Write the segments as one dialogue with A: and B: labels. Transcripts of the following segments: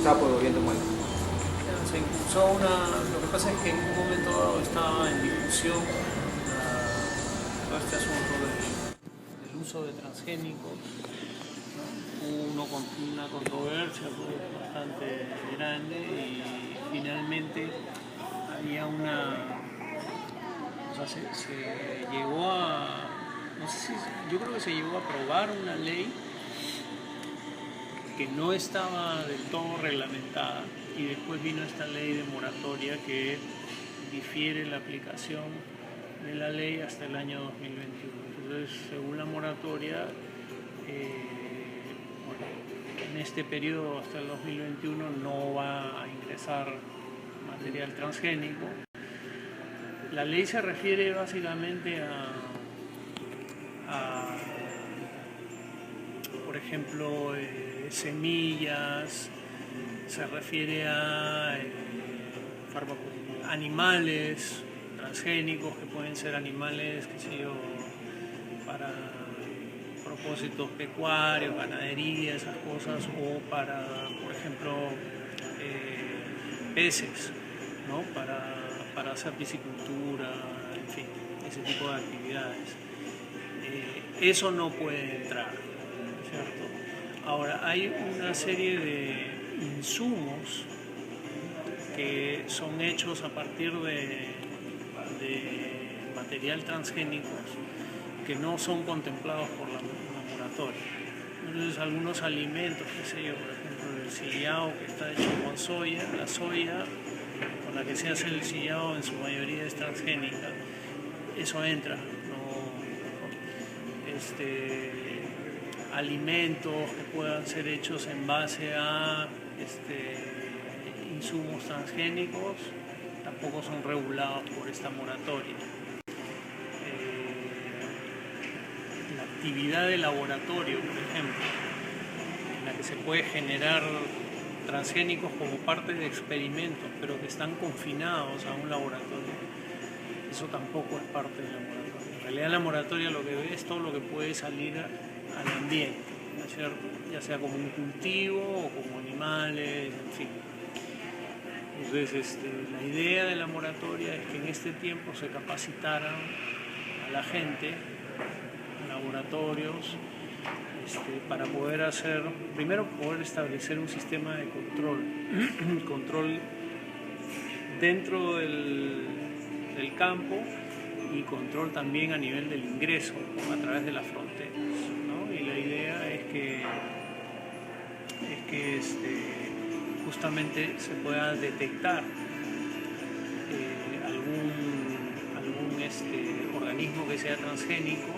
A: impulsada por el gobierno de Molina.
B: Se impulsó lo que pasa es que en un momento dado estaba en discusión todo este asunto del uso de transgénicos, ¿no? Hubo una controversia pues, bastante grande y finalmente había o sea, se llegó a, no sé si, yo creo que se llegó a aprobar una ley que no estaba del todo reglamentada y después vino esta ley de moratoria que difiere la aplicación de la ley hasta el año 2021. Entonces, según la moratoria, bueno, en este periodo hasta el 2021 no va a ingresar material transgénico. La ley se refiere básicamente por ejemplo, semillas, se refiere a fármacos, animales transgénicos que pueden ser animales, qué sé yo, para propósitos pecuarios, ganadería, esas cosas, o para, por ejemplo, peces, ¿no? Para hacer piscicultura, en fin, ese tipo de actividades. Eso no puede entrar, ¿cierto? Ahora, hay una serie de insumos que son hechos a partir de material transgénicos que no son contemplados por la moratoria. Entonces, algunos alimentos, qué sé yo, por ejemplo, el sillao que está hecho con soya, la soya con la que se hace el sillao en su mayoría es transgénica, eso entra, alimentos que puedan ser hechos en base a insumos transgénicos tampoco son regulados por esta moratoria. La actividad de laboratorio, por ejemplo, en la que se puede generar transgénicos como parte de experimentos, pero que están confinados a un laboratorio, eso tampoco es parte de la moratoria. En realidad la moratoria lo que ve es todo lo que puede salir al ambiente, ¿no es cierto? Ya sea como un cultivo o como animales, en fin. Entonces, la idea de la moratoria es que en este tiempo se capacitaran a la gente, a laboratorios, para poder primero poder establecer un sistema de control dentro del campo y control también a nivel del ingreso a través de las fronteras, ¿no? Y la idea es que justamente se pueda detectar algún organismo que sea transgénico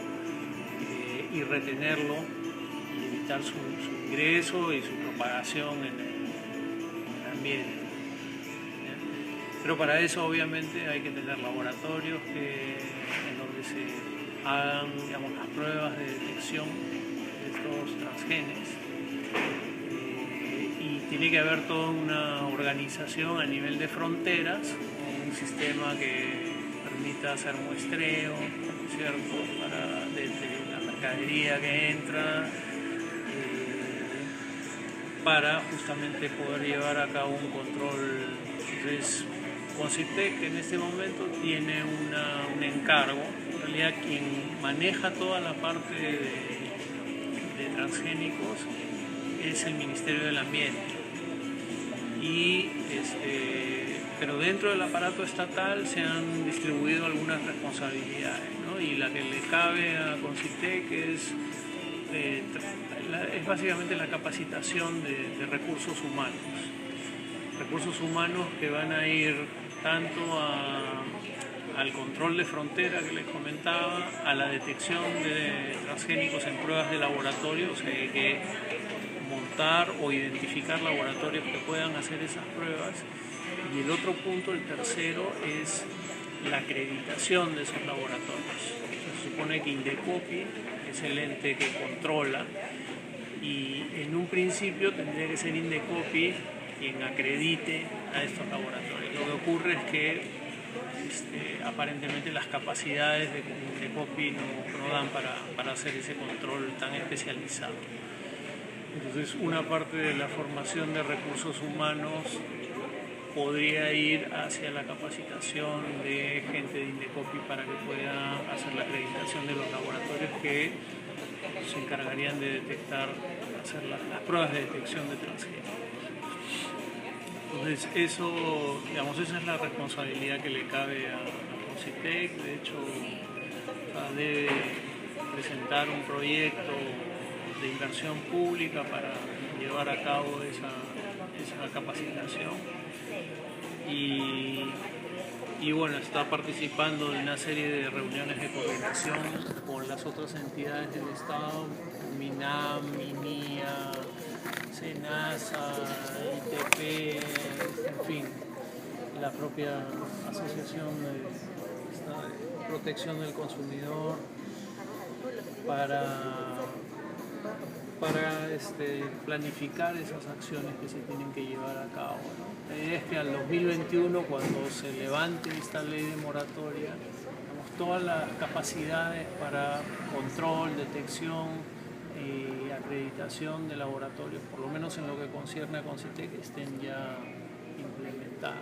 B: y retenerlo y evitar su ingreso y su propagación en el ambiente. Pero para eso obviamente hay que tener laboratorios en donde se hagan, digamos, las pruebas de detección de estos transgenes. Y tiene que haber toda una organización a nivel de fronteras, un sistema que permita hacer muestreo, ¿cierto? Desde la mercadería que entra, para justamente poder llevar a cabo un control. Entonces, Concitec en este momento tiene un encargo, en realidad quien maneja toda la parte de transgénicos es el Ministerio del Ambiente. Pero dentro del aparato estatal se han distribuido algunas responsabilidades, ¿no? Y la que le cabe a Concitec es básicamente la capacitación de recursos humanos que van a ir tanto al control de frontera que les comentaba, a la detección de transgénicos en pruebas de laboratorio, o sea, hay que montar o identificar laboratorios que puedan hacer esas pruebas. Y el otro punto, el tercero, es la acreditación de esos laboratorios. Se supone que Indecopi es el ente que controla y en un principio tendría que ser Indecopi quien acredite a estos laboratorios. Lo que ocurre es que aparentemente las capacidades de Indecopi no dan para hacer ese control tan especializado. Entonces, una parte de la formación de recursos humanos podría ir hacia la capacitación de gente de Indecopi para que pueda hacer la acreditación de los laboratorios que se encargarían de detectar, hacer las pruebas de detección de transgénicos. Entonces, eso, digamos, esa es la responsabilidad que le cabe a Concitec. De hecho, debe presentar un proyecto de inversión pública para llevar a cabo esa capacitación. Y bueno, está participando de una serie de reuniones de coordinación con las otras entidades del Estado, MINAM, MINIA, SENASA, ITP, en fin, la propia Asociación de Protección del Consumidor, para planificar esas acciones que se tienen que llevar a cabo, ¿no? La idea es que al 2021, cuando se levante esta ley de moratoria, todas las capacidades para control, detección y acreditación de laboratorios, por lo menos en lo que concierne a Concitec, estén ya implementadas.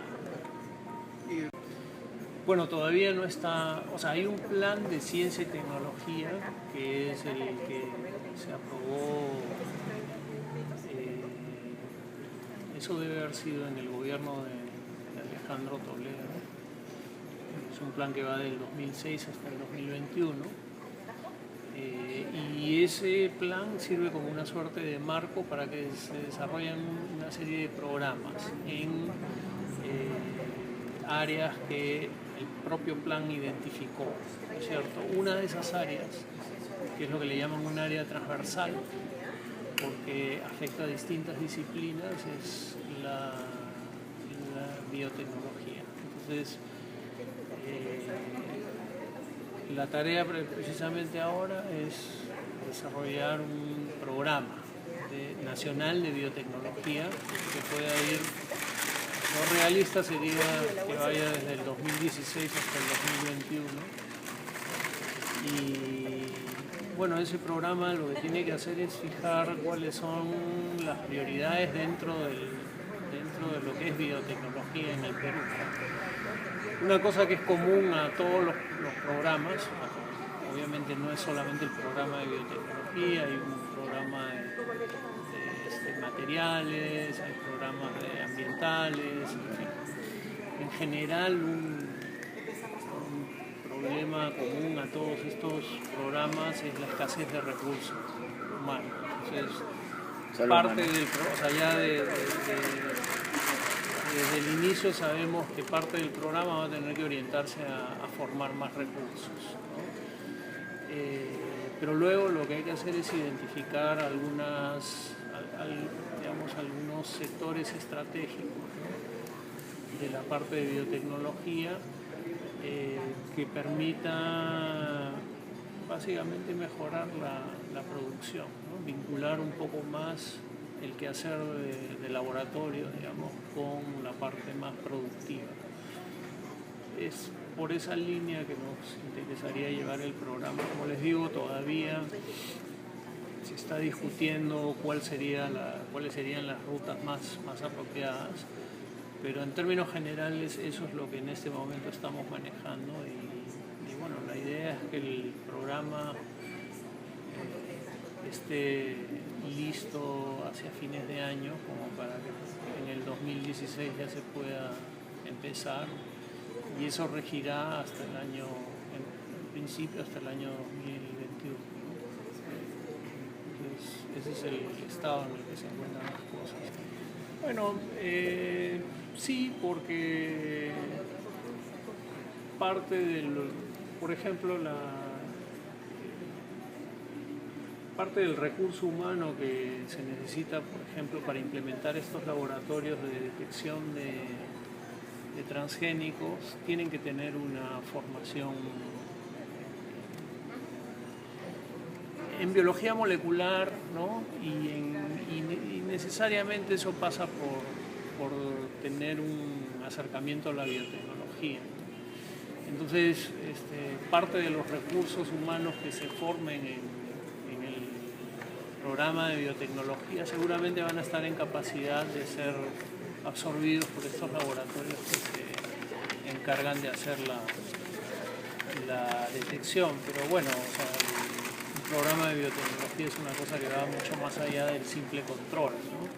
B: Bueno, todavía no está, o sea, hay un plan de ciencia y tecnología que es el que se aprobó, eso debe haber sido en el gobierno de Alejandro Toledo. Es un plan que va del 2006 hasta el 2021. Y ese plan sirve como una suerte de marco para que se desarrollen una serie de programas en áreas que el propio plan identificó, ¿no es cierto? Una de esas áreas, que es lo que le llaman un área transversal, porque afecta a distintas disciplinas, es la biotecnología. Entonces, la tarea precisamente ahora es desarrollar un programa nacional de biotecnología que pueda ir, lo realista sería que vaya desde el 2016 hasta el 2021. Y bueno, ese programa lo que tiene que hacer es fijar cuáles son las prioridades dentro de lo que es biotecnología en el Perú. Una cosa que es común a todos los programas, obviamente no es solamente el programa de biotecnología, hay un programa de materiales, hay programas ambientales, en general un problema común a todos estos programas es la escasez de recursos humanos. Entonces, parte del, o sea, ya desde el inicio sabemos que parte del programa va a tener que orientarse a formar más recursos, ¿no? Pero luego lo que hay que hacer es identificar algunos sectores estratégicos, ¿no?, de la parte de biotecnología que permita básicamente mejorar la producción, ¿no?, vincular un poco más el quehacer de laboratorio, digamos, con la parte más productiva. Es por esa línea que nos interesaría llevar el programa. Como les digo, todavía se está discutiendo cuáles serían las rutas más apropiadas, pero en términos generales eso es lo que en este momento estamos manejando y bueno, la idea es que el programa esté listo hacia fines de año, como para que en el 2016 ya se pueda empezar, y eso regirá hasta el año, en principio hasta el año 2021. Entonces, ese es el estado en el que se encuentran las cosas. Bueno, sí, porque parte por ejemplo, parte del recurso humano que se necesita, por ejemplo, para implementar estos laboratorios de detección de transgénicos, tienen que tener una formación en biología molecular, ¿no? Y necesariamente eso pasa por tener un acercamiento a la biotecnología. Entonces, parte de los recursos humanos que se formen en el programa de biotecnología seguramente van a estar en capacidad de ser absorbidos por estos laboratorios que se encargan de hacer la detección. Pero bueno, o sea, un programa de biotecnología es una cosa que va mucho más allá del simple control, ¿no? Y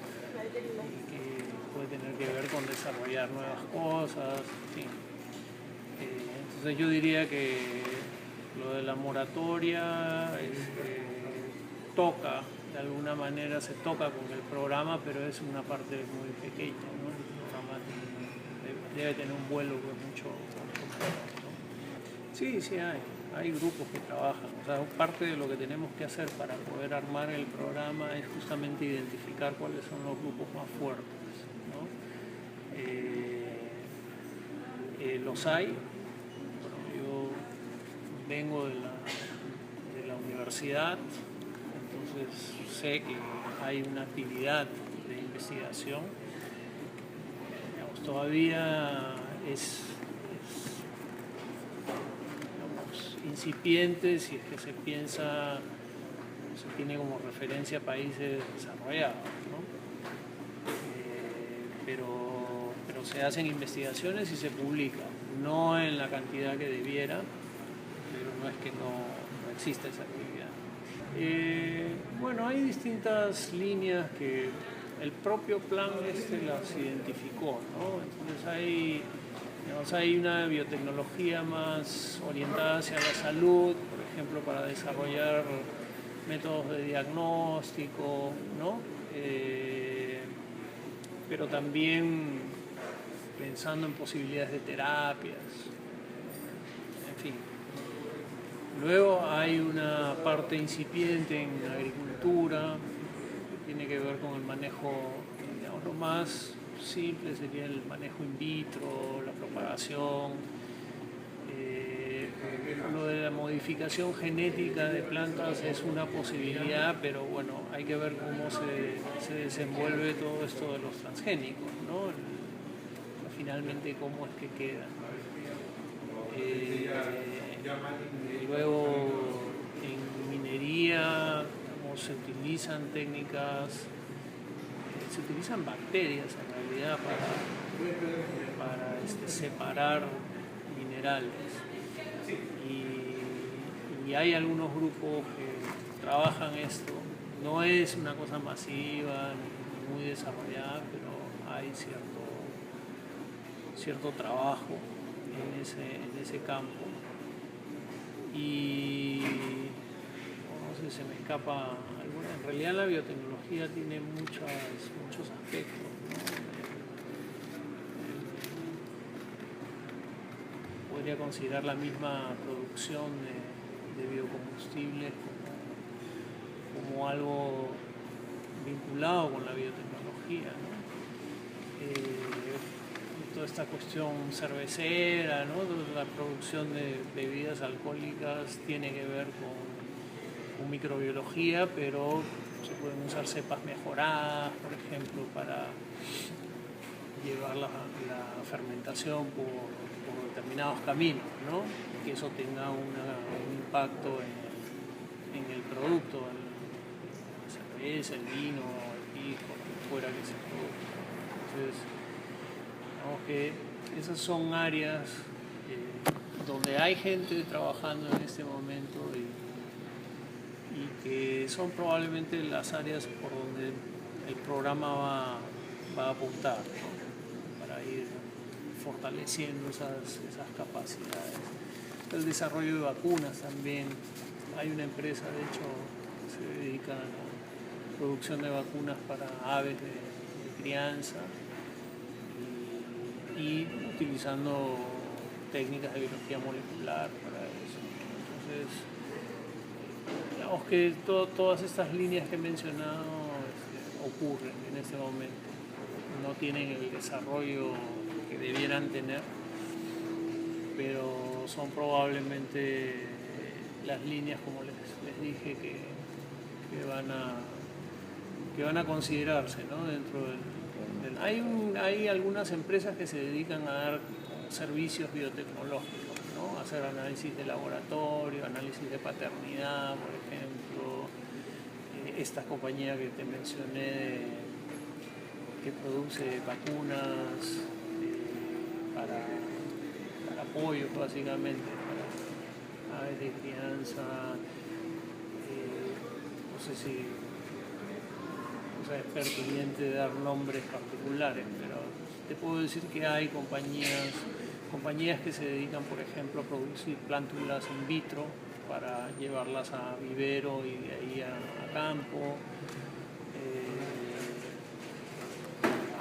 B: que puede tener que ver con desarrollar nuevas cosas, en fin. Entonces yo diría que lo de la moratoria toca, de alguna manera se toca con el programa, pero es una parte muy pequeña, ¿no? El programa debe tener un vuelo que es mucho menor, ¿no? Sí, sí hay grupos que trabajan. O sea, parte de lo que tenemos que hacer para poder armar el programa es justamente identificar cuáles son los grupos más fuertes, ¿no? Los hay. Bueno, yo vengo de la universidad, entonces sé que hay una actividad de investigación. Digamos, todavía es digamos, incipiente si es que se tiene como referencia países desarrollados, ¿no? Pero se hacen investigaciones y se publican, no en la cantidad que debiera, pero no es que no exista esa actividad. Bueno, hay distintas líneas que el propio plan las identificó, ¿no? Entonces hay una biotecnología más orientada hacia la salud, por ejemplo, para desarrollar métodos de diagnóstico, ¿no? Pero también pensando en posibilidades de terapias, en fin. Luego hay una parte incipiente en agricultura, que tiene que ver con el manejo, digamos, lo más simple sería el manejo in vitro, la propagación, lo de la modificación genética de plantas es una posibilidad, pero bueno, hay que ver cómo se desenvuelve todo esto de los transgénicos, ¿no? Finalmente cómo es que quedan. Luego en minería se utilizan técnicas, se utilizan bacterias en realidad para separar minerales. Y hay algunos grupos que trabajan esto. No es una cosa masiva ni muy desarrollada, pero hay cierto trabajo en ese campo. Y no sé, se me escapa alguna. En realidad la biotecnología tiene muchos aspectos, ¿no? Podría considerar la misma producción de biocombustibles como algo vinculado con la biotecnología, ¿no? Toda esta cuestión cervecera, ¿no? La producción de bebidas alcohólicas tiene que ver con microbiología, pero se pueden usar cepas mejoradas, por ejemplo, para llevar la fermentación por determinados caminos, ¿no? Que eso tenga un impacto en el producto, la cerveza, el vino, el pisco, lo que fuera que se produzca. Entonces, digamos que esas son áreas donde hay gente trabajando en este momento y que son probablemente las áreas por donde el programa va a apuntar, ¿no? Para ir fortaleciendo esas capacidades. El desarrollo de vacunas también. Hay una empresa, de hecho, que se dedica a la producción de vacunas para aves de crianza y utilizando técnicas de biología molecular para eso. Entonces, digamos que todas estas líneas que he mencionado ocurren en este momento. No tienen el desarrollo que debieran tener, pero son probablemente las líneas, como les dije, que van a considerarse, ¿no? Dentro hay algunas empresas que se dedican a dar servicios biotecnológicos, ¿no? Hacer análisis de laboratorio, análisis de paternidad, por ejemplo, esta compañía que te mencioné que produce vacunas para pollos básicamente, para aves de crianza, no sé si es pertinente dar nombres particulares, pero te puedo decir que hay compañías que se dedican, por ejemplo, a producir plántulas in vitro para llevarlas a vivero y de ahí a campo.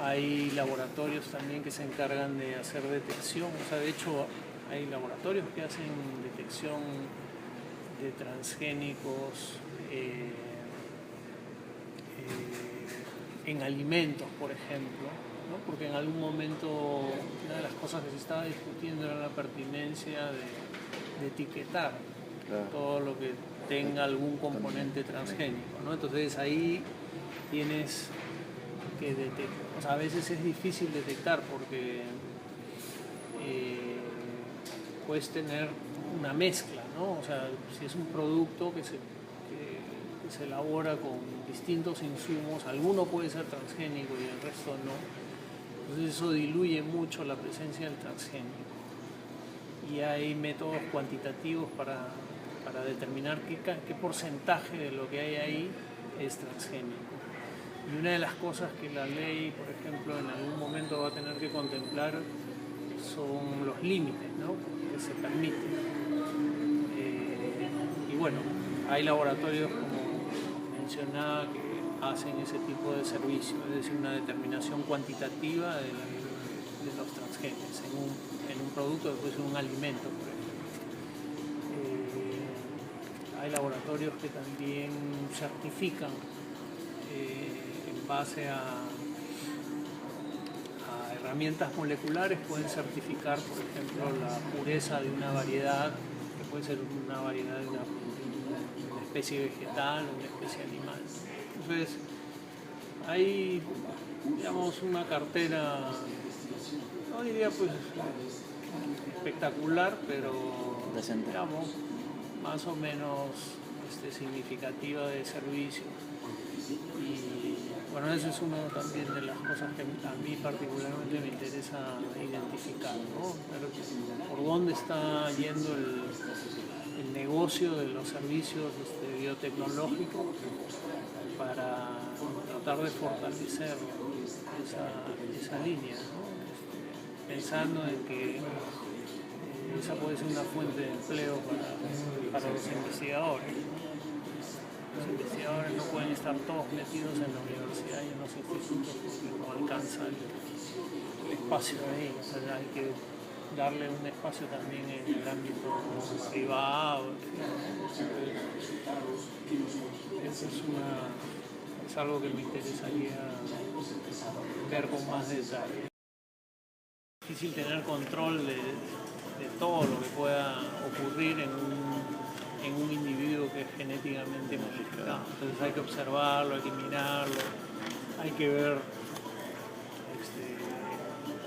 B: Hay laboratorios también que se encargan de hacer detección, o sea, de hecho hay laboratorios que hacen detección de transgénicos en alimentos, por ejemplo, ¿no? Porque en algún momento una de las cosas que se estaba discutiendo era la pertinencia de etiquetar todo lo que tenga algún componente transgénico, ¿no? Entonces ahí tienes que detectar, o sea, a veces es difícil detectar porque puedes tener una mezcla, ¿no? O sea, si es un producto que se elabora con distintos insumos, alguno puede ser transgénico y el resto no, entonces eso diluye mucho la presencia del transgénico. Y hay métodos cuantitativos para determinar qué porcentaje de lo que hay ahí es transgénico. Y una de las cosas que la ley, por ejemplo, en algún momento va a tener que contemplar son los límites, ¿no?, que se permiten. Y bueno, hay laboratorios, como mencionaba, que hacen ese tipo de servicio, es decir, una determinación cuantitativa de los transgenes en un producto, después en un alimento, por ejemplo. Hay laboratorios que también certifican en base a herramientas moleculares, pueden certificar, por ejemplo, la pureza de una variedad, que puede ser una variedad de una especie vegetal o una especie animal. Entonces, hay, digamos, una cartera, no diría pues espectacular, pero digamos, más o menos significativa de servicios. Y bueno, eso es una también de las cosas que a mí particularmente me interesa identificar, ¿no? Ver por dónde está yendo el negocio de los servicios biotecnológicos para tratar de fortalecer esa línea, ¿no? Pensando en que esa puede ser una fuente de empleo para los investigadores. Los investigadores no pueden estar todos metidos en la universidad y en los institutos porque no alcanza el espacio ahí. O sea, hay que darle un espacio también en el ámbito privado. Eso es algo que me interesaría ver con más detalle. Es difícil tener control de todo lo que pueda ocurrir en un individuo que es genéticamente modificado. Entonces hay que observarlo, hay que mirarlo, hay que ver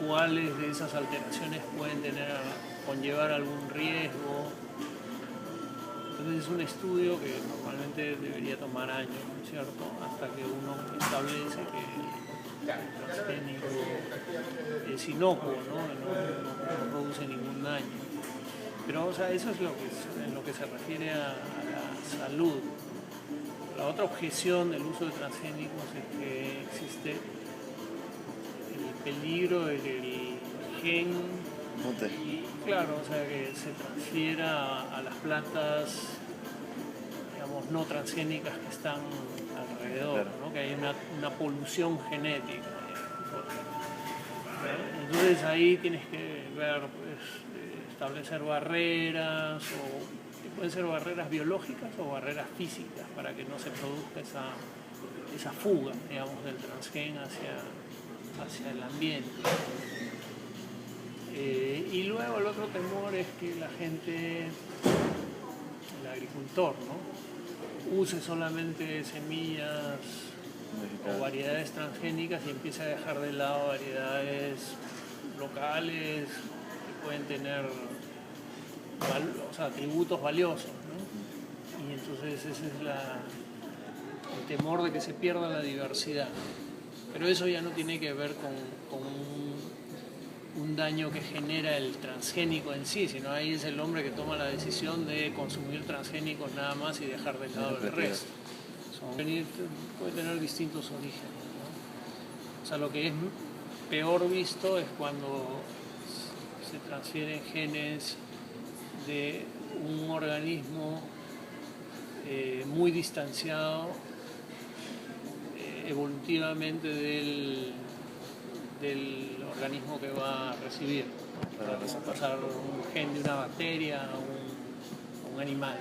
B: cuáles de esas alteraciones pueden conllevar algún riesgo. Entonces es un estudio que normalmente debería tomar años, ¿no es cierto?, hasta que uno establece que el transgénico es inocuo, no produce ningún daño. Pero, o sea, eso es en lo que se refiere a la salud. La otra objeción del uso de transgénicos es que existe el peligro de que el gen, claro, o sea, que se transfiera a las plantas, digamos, no transgénicas que están alrededor, ¿no? Que hay una polución genética. Entonces ahí tienes que ver, pues, establecer barreras, que pueden ser barreras biológicas o barreras físicas, para que no se produzca esa fuga, digamos, del transgen hacia el ambiente. Y luego el otro temor es que la gente, el agricultor, ¿no?, use solamente semillas o variedades transgénicas y empiece a dejar de lado variedades locales que pueden tener atributos valiosos, ¿no? Y entonces esa es el temor de que se pierda la diversidad. Pero eso ya no tiene que ver con un daño que genera el transgénico en sí, sino ahí es el hombre que toma la decisión de consumir transgénicos nada más y dejar de lado el resto. Puede tener distintos orígenes, ¿no? O sea, lo que es peor visto es cuando se transfieren genes de un organismo muy distanciado evolutivamente del organismo que va a recibir, ¿no? Para pasar un gen de una bacteria a un animal.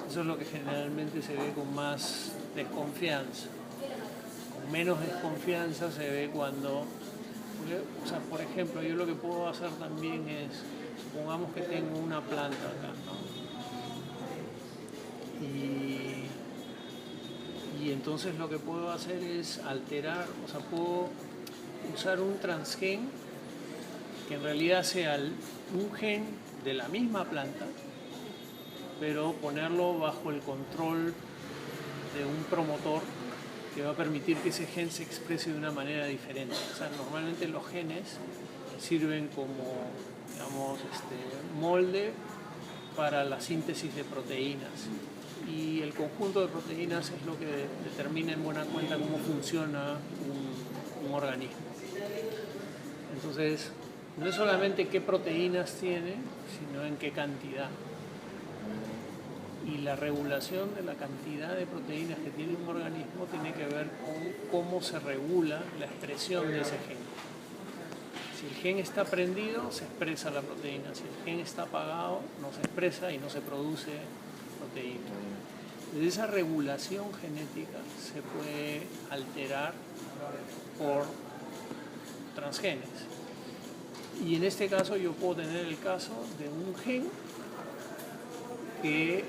B: Eso es lo que generalmente se ve con más desconfianza. Con menos desconfianza se ve cuando, o sea, por ejemplo, yo lo que puedo hacer también es, supongamos que tengo una planta acá, ¿no? Y entonces lo que puedo hacer es alterar, o sea, puedo usar un transgen que en realidad sea un gen de la misma planta, pero ponerlo bajo el control de un promotor que va a permitir que ese gen se exprese de una manera diferente. O sea, normalmente los genes sirven como, digamos, molde para la síntesis de proteínas. Y el conjunto de proteínas es lo que determina en buena cuenta cómo funciona un organismo. Entonces, no es solamente qué proteínas tiene, sino en qué cantidad. Y la regulación de la cantidad de proteínas que tiene un organismo tiene que ver con cómo se regula la expresión de ese gen. Si el gen está prendido, se expresa la proteína. Si el gen está apagado, no se expresa y no se produce proteína. Entonces, esa regulación genética se puede alterar por transgenes. Y en este caso yo puedo tener el caso de un gen que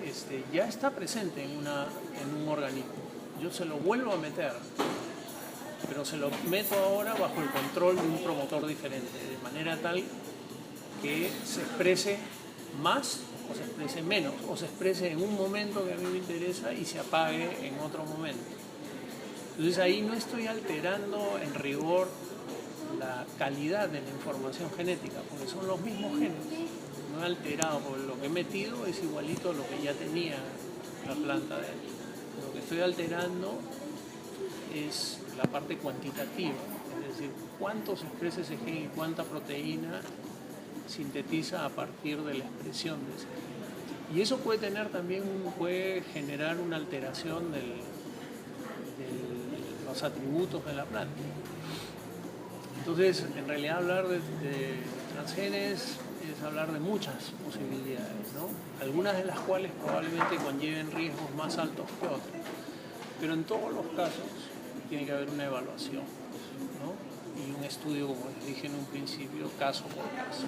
B: ya está presente en un organismo. Yo se lo vuelvo a meter, pero se lo meto ahora bajo el control de un promotor diferente, de manera tal que se exprese más o se exprese menos, o se exprese en un momento que a mí me interesa y se apague en otro momento. Entonces ahí no estoy alterando en rigor la calidad de la información genética, porque son los mismos genes. No he alterado, porque lo que he metido es igualito a lo que ya tenía la planta de él. Lo que estoy alterando es la parte cuantitativa, es decir, cuánto se expresa ese gen y cuánta proteína sintetiza a partir de la expresión de ese gen. Y eso puede generar una alteración de los atributos de la planta. Entonces, en realidad hablar de transgenes es hablar de muchas posibilidades, ¿no? Algunas de las cuales probablemente conlleven riesgos más altos que otros. Pero en todos los casos tiene que haber una evaluación, ¿no? Y un estudio, como les dije en un principio, caso por caso.